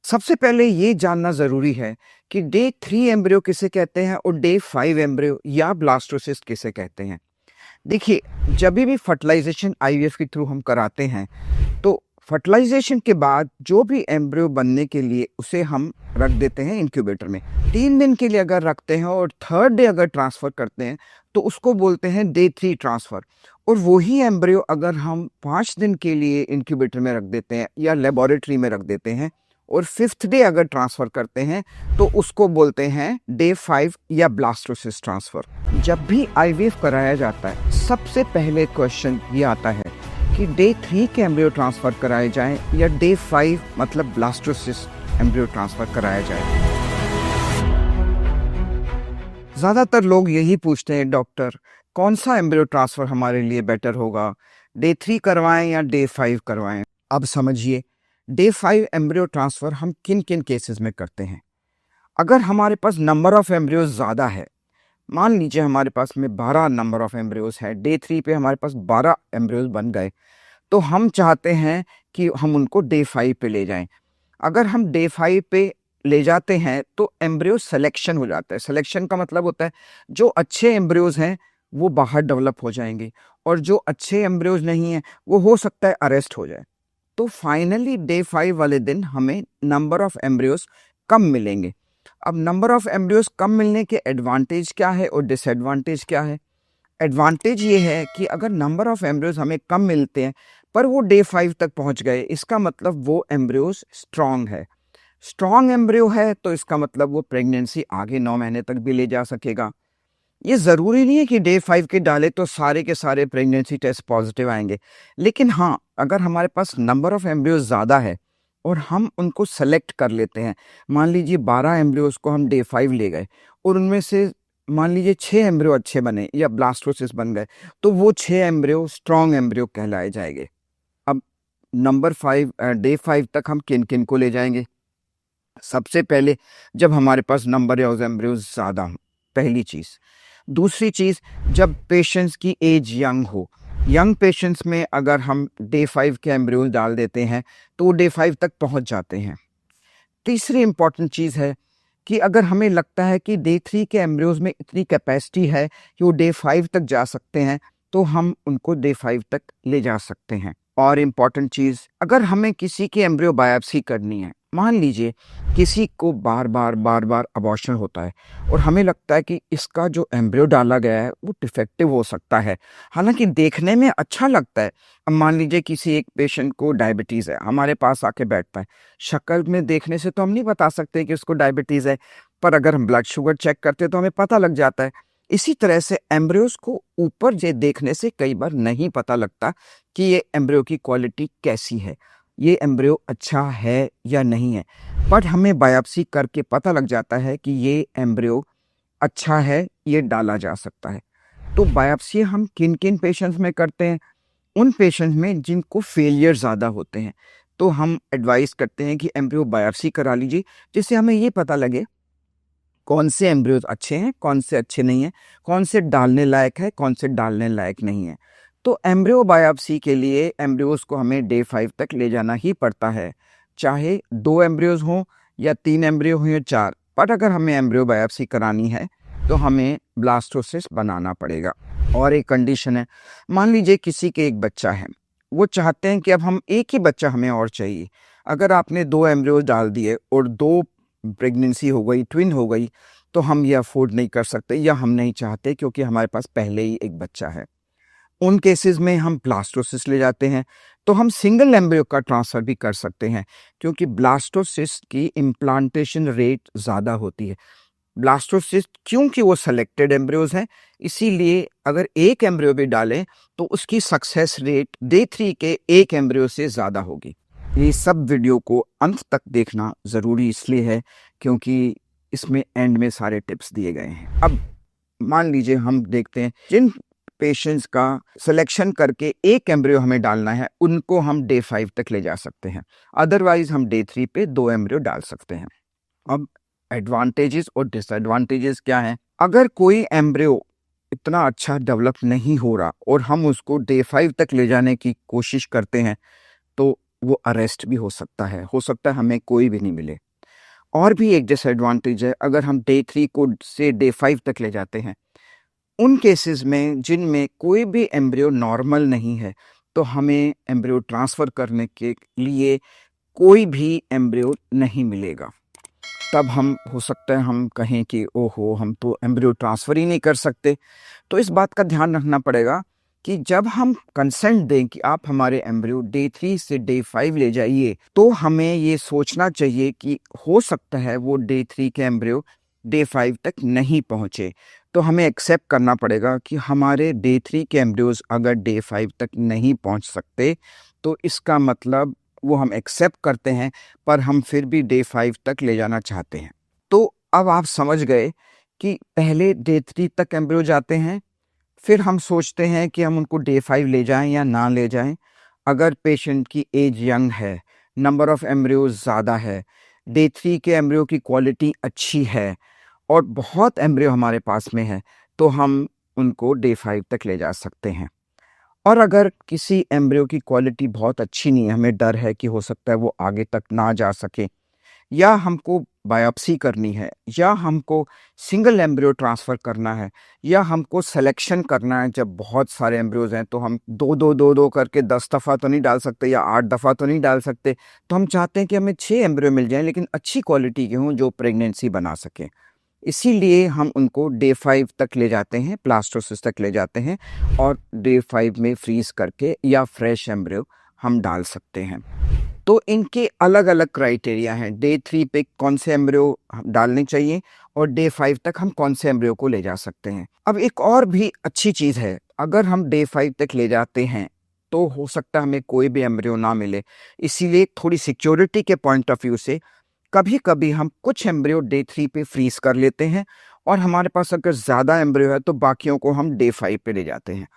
सबसे पहले ये जानना ज़रूरी है कि डे 3 एम्ब्रियो किसे कहते हैं और डे 5 एम्ब्रियो या ब्लास्टोसिस्ट किसे कहते हैं। देखिए, जभी भी फर्टिलाइज़ेशन आईवीएफ के थ्रू हम कराते हैं, तो फर्टिलाइज़ेशन के बाद जो भी एम्ब्रियो बनने के लिए उसे हम रख देते हैं इंक्यूबेटर में। 3 दिन के लिए अगर रखते हैं और 3rd डे अगर ट्रांसफ़र करते हैं, तो उसको बोलते हैं डे 3 ट्रांसफ़र। और वही एम्ब्रियो अगर हम 5 दिन के लिए इंक्यूबेटर में रख देते हैं या लेबोरेटरी में रख देते हैं और 5th डे अगर ट्रांसफ़र करते हैं, तो उसको बोलते हैं डे 5 या ब्लास्टोसिस्ट ट्रांसफ़र। जब भी आईवीएफ कराया जाता है, सबसे पहले क्वेश्चन ये आता है कि डे 3 के एम्ब्रियो ट्रांसफ़र कराए जाएँ या डे 5 मतलब ब्लास्टोसिस्ट एम्ब्रियो ट्रांसफ़र कराया जाए। ज़्यादातर लोग यही पूछते हैं, डॉक्टर कौन सा एम्ब्रियो ट्रांसफ़र हमारे लिए बेटर होगा, डे 3 करवाएँ या डे 5 करवाएँ? अब समझिए, डे 5 एम्ब्रियो ट्रांसफ़र हम किन-किन केसेस में करते हैं। अगर हमारे पास नंबर ऑफ़ एम्ब्रियोज़ ज़्यादा है, मान लीजिए हमारे पास में 12 नंबर ऑफ़ एम्ब्रियोज़ है, डे 3 पे हमारे पास 12 एम्ब्रियोज़ बन गए, तो हम चाहते हैं कि हम उनको डे 5 पे ले जाएँ। अगर हम डे 5 पे ले जाते हैं, तो एम्ब्रियो सिलेक्शन हो जाता है। सिलेक्शन का मतलब होता है, जो अच्छे एम्ब्रियोज़ हैं, वो बाहर डेवलप हो जाएँगे और जो अच्छे एम्ब्रियोज़ नहीं हैं, वो हो सकता है अरेस्ट हो जाए। तो फाइनली डे 5 वाले दिन हमें नंबर ऑफ़ एम्ब्रियोज़ कम मिलेंगे। अब नंबर ऑफ़ एम्ब्रियोज़ कम मिलने के एडवांटेज क्या है और डिसएडवांटेज क्या है? एडवांटेज ये है कि अगर नंबर ऑफ़ एम्ब्रियोज़ हमें कम मिलते हैं, पर वो डे 5 तक पहुँच गए, इसका मतलब वो एम्ब्रियोज़ स्ट्रॉन्ग है। स्ट्रॉन्ग एम्ब्रियो है, तो इसका मतलब वो प्रेगनेंसी आगे 9 महीने तक भी ले जा सकेगा। ये ज़रूरी नहीं है कि डे 5 के डालें तो सारे के सारे प्रेगनेंसी टेस्ट पॉज़िटिव आएँगे। लेकिन हाँ, अगर हमारे पास नंबर ऑफ़ एम्ब्रियोज़ ज़्यादा है और हम उनको सेलेक्ट कर लेते हैं, मान लीजिए 12 एम्ब्रियोज़ को हम डे 5 ले गए और उनमें से मान लीजिए 6 एम्ब्रियो अच्छे बने या ब्लास्टोसिस्ट बन गए, तो वो 6 एम्ब्रियो स्ट्रॉन्ग एम्ब्रियो कहलाए जाएँगे। अब नंबर 5 डे 5 तक हम किन-किन को ले जाएँगे? सबसे पहले जब हमारे पास नंबर ऑफ एम्ब्रियोज़ ज़्यादा हों, पहली चीज़। दूसरी चीज़, जब पेशेंट्स की एज यंग हो। यंग पेशेंट्स में अगर हम डे 5 के एम्ब्रियोज़ डाल देते हैं, तो वो डे 5 तक पहुँच जाते हैं। तीसरी इम्पॉर्टेंट चीज़ है कि अगर हमें लगता है कि डे 3 के एम्ब्रियोज़ में इतनी कैपेसिटी है कि वो डे 5 तक जा सकते हैं, तो हम उनको डे 5 तक ले जा सकते हैं। और इम्पॉर्टेंट चीज़, अगर हमें किसी की एम्ब्रियो बायोप्सी करनी है, मान लीजिए किसी को बार-बार अबॉर्शन होता है और हमें लगता है कि इसका जो एम्ब्रियो डाला गया है, वो डिफेक्टिव हो सकता है। हालाँकि देखने में अच्छा लगता है। अब मान लीजिए किसी एक पेशेंट को डायबिटीज़ है, हमारे पास आके बैठता है। शक्ल में देखने से तो हम नहीं बता सकते कि उसको डायबिटीज़ है, पर अगर हम ब्लड शुगर चेक करते हैं तो हमें पता लग जाता है। इसी तरह से एम्ब्रियोज़ को ऊपर जे देखने से कई बार नहीं पता लगता कि ये एम्ब्रियो की क्वालिटी कैसी है, ये एम्ब्रियो अच्छा है या नहीं है। बट हमें बायोप्सी करके पता लग जाता है कि ये एम्ब्रियो अच्छा है, ये डाला जा सकता है। तो बायोप्सी हम किन-किन पेशेंट्स में करते हैं? उन पेशेंट्स में जिनको फेलियर ज़्यादा होते हैं, तो हम एडवाइस करते हैं कि एम्ब्रियो बायोप्सी करा लीजिए, जिससे हमें ये पता लगे कौन से एम्ब्रियोज़ अच्छे हैं, कौन से अच्छे नहीं हैं, कौन से डालने लायक है, कौन से डालने लायक नहीं है। तो एम्ब्रियो बायोप्सी के लिए एम्ब्रियोज़ को हमें डे 5 तक ले जाना ही पड़ता है, चाहे 2 एम्ब्रियोज़ हों या 3 एम्ब्रियो हों या 4। बट अगर हमें एम्ब्रियो बायोप्सी करानी है, तो हमें ब्लास्टोसिस्ट बनाना पड़ेगा। और एक कंडीशन है, मान लीजिए किसी के एक बच्चा है, वो चाहते हैं कि अब हम एक ही बच्चा हमें और चाहिए। अगर आपने 2 एम्ब्रियोज़ डाल दिए और 2 प्रेगनेंसी हो गई, ट्विन हो गई, तो हम ये अफ़ोर्ड नहीं कर सकते या हम नहीं चाहते, क्योंकि हमारे पास पहले ही एक बच्चा है। उन केसेस में हम ब्लास्टोसिस्ट ले जाते हैं, तो हम सिंगल एम्ब्रियो का ट्रांसफ़र भी कर सकते हैं, क्योंकि ब्लास्टोसिस्ट की इम्प्लांटेशन रेट ज़्यादा होती है। ब्लास्टोसिस्ट क्योंकि वो सेलेक्टेड एम्ब्रियोज़ हैं, इसीलिए अगर एक एम्ब्रियो भी डालें, तो उसकी सक्सेस रेट डे 3 के एक एम्ब्रियो से ज़्यादा होगी। ये सब वीडियो को अंत तक देखना ज़रूरी इसलिए है, क्योंकि इसमें एंड में सारे टिप्स दिए गए हैं। अब मान लीजिए हम देखते हैं, जिन पेशेंट्स का सिलेक्शन करके एक एम्ब्रियो हमें डालना है, उनको हम डे 5 तक ले जा सकते हैं। अदरवाइज़ हम डे 3 पे 2 एम्ब्रियो डाल सकते हैं। अब एडवांटेजेस और डिसएडवांटेजेस क्या हैं? अगर कोई एम्ब्रियो इतना अच्छा डेवलप नहीं हो रहा और हम उसको डे 5 तक ले जाने की कोशिश करते हैं, तो वो अरेस्ट भी हो सकता है हमें कोई भी नहीं मिले। और भी एक डिसएडवांटेज है, अगर हम डे 3 को से डे 5 तक ले जाते हैं, उन केसेस में जिनमें कोई भी एम्ब्रियो नॉर्मल नहीं है, तो हमें एम्ब्रियो ट्रांसफ़र करने के लिए कोई भी एम्ब्रियो नहीं मिलेगा। तब हम हो सकता है हम कहें कि ओहो, हम तो एम्ब्रियो ट्रांसफ़र ही नहीं कर सकते। तो इस बात का ध्यान रखना पड़ेगा कि जब हम कंसेंट दें कि आप हमारे एम्ब्रियो डे 3 से डे 5 ले जाइए, तो हमें ये सोचना चाहिए कि हो सकता है वो डे 3 के एम्ब्रियो डे 5 तक नहीं पहुँचे। तो हमें एक्सेप्ट करना पड़ेगा कि हमारे डे 3 के एम्ब्रियोज़ अगर डे 5 तक नहीं पहुँच सकते, तो इसका मतलब वो हम एक्सेप्ट करते हैं, पर हम फिर भी डे 5 तक ले जाना चाहते हैं। तो अब आप समझ गए कि पहले डे 3 तक एम्ब्रियो जाते हैं, फिर हम सोचते हैं कि हम उनको डे 5 ले जाएँ या ना ले जाएँ। अगर पेशेंट की एज यंग है, नंबर ऑफ़ एम्ब्रियोज़ ज़्यादा है, डे 3 के एम्ब्रियो की क्वालिटी अच्छी है और बहुत एम्ब्रियो हमारे पास में है, तो हम उनको डे 5 तक ले जा सकते हैं। और अगर किसी एम्ब्रियो की क्वालिटी बहुत अच्छी नहीं है, हमें डर है कि हो सकता है वो आगे तक ना जा सके, या हमको बायोप्सी करनी है, या हमको सिंगल एम्ब्रियो ट्रांसफ़र करना है, या हमको सिलेक्शन करना है, जब बहुत सारे एम्ब्रियोज़ हैं तो हम 2-2 करके 10 दफ़ा तो नहीं डाल सकते या 8 दफ़ा तो नहीं डाल सकते। तो हम चाहते हैं कि हमें 6 एम्ब्रियो मिल जाएँ, लेकिन अच्छी क्वालिटी के हों जो प्रेगनेंसी बना सकें। इसीलिए हम उनको डे 5 तक ले जाते हैं, ब्लास्टोसिस तक ले जाते हैं और डे 5 में फ्रीज़ करके या फ्रेश एम्ब्रियो हम डाल सकते हैं। तो इनके अलग-अलग क्राइटेरिया हैं, डे 3 पे कौन से एम्ब्रियो डालने चाहिए और डे 5 तक हम कौन से एम्ब्रियो को ले जा सकते हैं। अब एक और भी अच्छी चीज़ है, अगर हम डे 5 तक ले जाते हैं, तो हो सकता है हमें कोई भी एम्ब्रियो ना मिले। इसीलिए थोड़ी सिक्योरिटी के पॉइंट ऑफ व्यू से कभी-कभी हम कुछ एम्ब्रियो डे 3 पे फ्रीज़ कर लेते हैं और हमारे पास अगर ज़्यादा एम्ब्रियो है, तो बाकियों को हम डे 5 पे ले जाते हैं।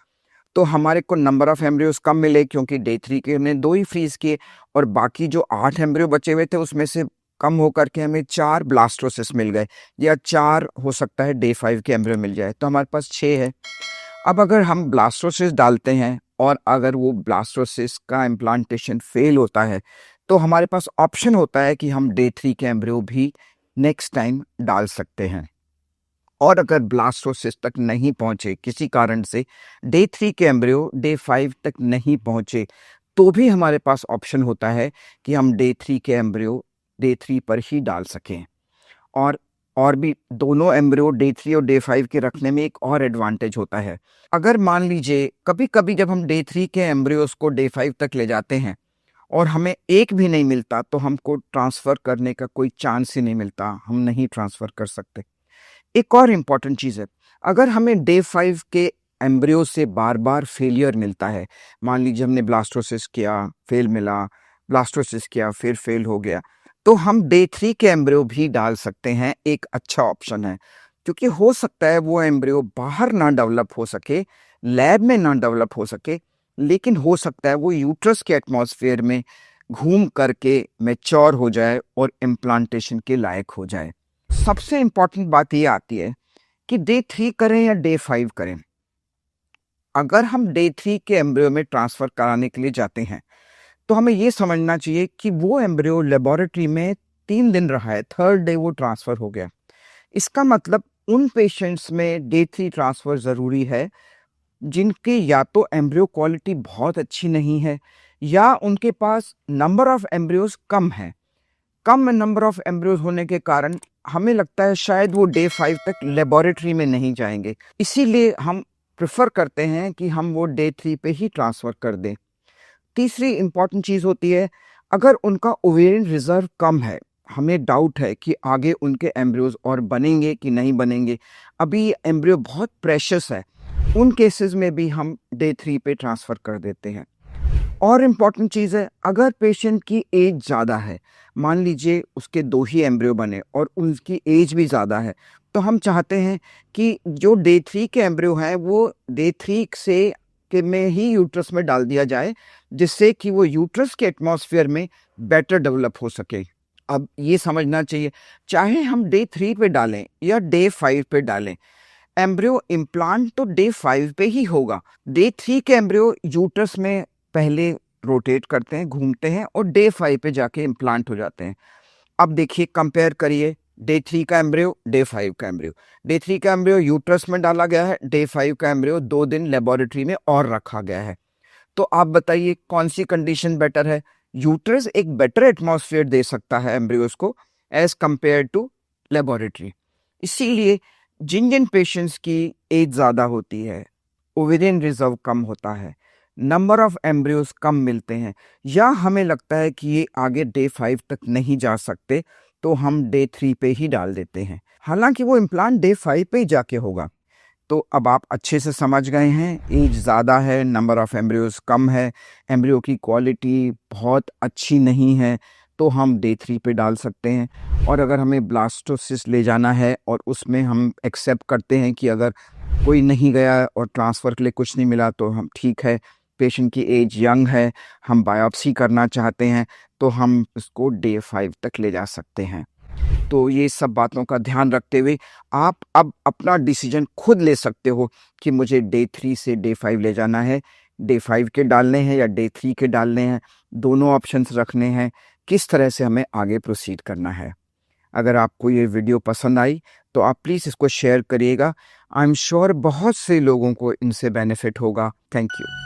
तो हमारे को नंबर ऑफ़ एम्ब्रियोज़ कम मिले, क्योंकि डे 3 के हमने 2 ही फ्रीज़ किए और बाकी जो 8 एम्ब्रियो बचे हुए थे, उसमें से कम होकर के हमें 4 ब्लास्टोसिस्ट मिल गए, या 4 हो सकता है डे 5 के एम्ब्रियो मिल जाए, तो हमारे पास 6 है। अब अगर हम ब्लास्टोसिस्ट डालते हैं और अगर वो ब्लास्टोसिस्ट का इम्प्लांटेशन फेल होता है, तो हमारे पास ऑप्शन होता है कि हम डे 3 के एम्ब्रियो भी नेक्स्ट टाइम डाल सकते हैं। और अगर ब्लास्टोसिस्ट तक नहीं पहुँचे किसी कारण से, डे 3 के एम्ब्रियो डे 5 तक नहीं पहुँचे, तो भी हमारे पास ऑप्शन होता है कि हम डे 3 के एम्ब्रियो डे 3 पर ही डाल सकें। और भी दोनों एम्ब्रियो डे 3 और डे 5 के रखने में एक और एडवांटेज होता है। अगर मान लीजिए कभी-कभी जब हम डे 3 के एम्ब्रियोज़ को डे 5 तक ले जाते हैं और हमें एक भी नहीं मिलता, तो हमको ट्रांसफ़र करने का कोई चांस ही नहीं मिलता, हम नहीं ट्रांसफ़र कर सकते। एक और इम्पॉर्टेंट चीज़ है, अगर हमें डे 5 के एम्ब्रियो से बार-बार फेलियर मिलता है, मान लीजिए हमने ब्लास्टोसिस किया, फेल मिला, ब्लास्टोसिस किया, फिर फेल हो गया, तो हम डे 3 के एम्ब्रियो भी डाल सकते हैं, एक अच्छा ऑप्शन है। क्योंकि हो सकता है वो एम्ब्रियो बाहर ना डेवलप हो सके, लैब में ना डेवलप हो सके, लेकिन हो सकता है वो यूट्रस के एटमॉस्फेयर में घूम करके मैच्योर हो जाए और इम्प्लांटेशन के लायक हो जाए। सबसे इम्पॉर्टेंट बात ये आती है कि डे 3 करें या डे 5 करें। अगर हम डे 3 के एम्ब्रियो में ट्रांसफ़र कराने के लिए जाते हैं, तो हमें ये समझना चाहिए कि वो एम्ब्रियो लेबोरेटरी में 3 दिन रहा है, थर्ड डे वो ट्रांसफ़र हो गया। इसका मतलब उन पेशेंट्स में डे 3 ट्रांसफ़र ज़रूरी है, जिनके या तो एम्ब्रियो क्वालिटी बहुत अच्छी नहीं है, या उनके पास नंबर ऑफ़ एम्ब्रियोज़ कम है। कम नंबर ऑफ़ एम्ब्रियोज़ होने के कारण हमें लगता है शायद वो डे 5 तक लेबोरेटरी में नहीं जाएँगे। इसीलिए हम प्रेफ़र करते हैं कि हम वो डे 3 पे ही ट्रांसफ़र कर दें। तीसरी इम्पॉर्टेंट चीज़ होती है, अगर उनका ओवेरियन रिज़र्व कम है, हमें डाउट है कि आगे उनके एम्ब्रियोज़ और बनेंगे कि नहीं बनेंगे, अभी एम्ब्रियो बहुत प्रेशियस है, उन केसेस में भी हम डे 3 पे ट्रांसफ़र कर देते हैं। और इम्पॉर्टेंट चीज़ है, अगर पेशेंट की एज ज़्यादा है, मान लीजिए उसके 2 ही एम्ब्रियो बने और उसकी एज भी ज़्यादा है, तो हम चाहते हैं कि जो डे 3 के एम्ब्रियो हैं, वो डे 3 से के में ही यूट्रस में डाल दिया जाए, जिससे कि वो यूट्रस के एटमॉस्फेयर में बेटर डेवलप हो सके। अब ये समझना चाहिए, चाहे हम डे 3 पे डालें या डे 5 पे डालें, एम्ब्रियो इम्प्लांट तो डे 5 पे ही होगा। डे 3 के एम्ब्रियो यूट्रस में पहले रोटेट करते हैं, घूमते हैं और डे 5 पे जाके इम्प्लांट हो जाते हैं। अब देखिए, कंपेयर करिए डे 3 का एम्ब्रियो, डे 5 का एम्ब्रियो। डे 3 का एम्ब्रियो यूट्रस में डाला गया है, डे 5 का एम्ब्रियो 2 दिन लेबोरेटरी में और रखा गया है। तो आप बताइए कौन सी कंडीशन बेटर है? यूट्रस एक बेटर एटमॉस्फेयर दे सकता है एम्ब्रियोस को एज कंपेयर टू लेबोरेटरी। इसीलिए जिन जिन पेशेंट्स की एज ज़्यादा होती है, ओवेरियन रिजर्व कम होता है, नंबर ऑफ एम्ब्रियोस कम मिलते हैं, या हमें लगता है कि ये आगे डे 5 तक नहीं जा सकते, तो हम डे 3 पे ही डाल देते हैं, हालांकि वो इम्प्लांट डे 5 पे ही जाके होगा। तो अब आप अच्छे से समझ गए हैं, एज ज़्यादा है, नंबर ऑफ एम्ब्रियोज कम है, एम्ब्रियो की क्वालिटी बहुत अच्छी नहीं है, तो हम डे 3 पे डाल सकते हैं। और अगर हमें ब्लास्टोसिस्ट ले जाना है और उसमें हम एक्सेप्ट करते हैं कि अगर कोई नहीं गया और ट्रांसफ़र के लिए कुछ नहीं मिला, तो हम ठीक है, पेशेंट की एज यंग है, हम बायोप्सी करना चाहते हैं, तो हम इसको डे 5 तक ले जा सकते हैं। तो ये सब बातों का ध्यान रखते हुए आप अब अपना डिसीजन खुद ले सकते हो कि मुझे डे 3 से डे 5 ले जाना है, डे 5 के डालने हैं या डे 3 के डालने हैं, दोनों ऑप्शंस रखने हैं, किस तरह से हमें आगे प्रोसीड करना है। अगर आपको ये वीडियो पसंद आई तो आप प्लीज़ इसको शेयर करिएगा। आई एम श्योर बहुत से लोगों को इनसे बेनिफिट होगा। Thank you.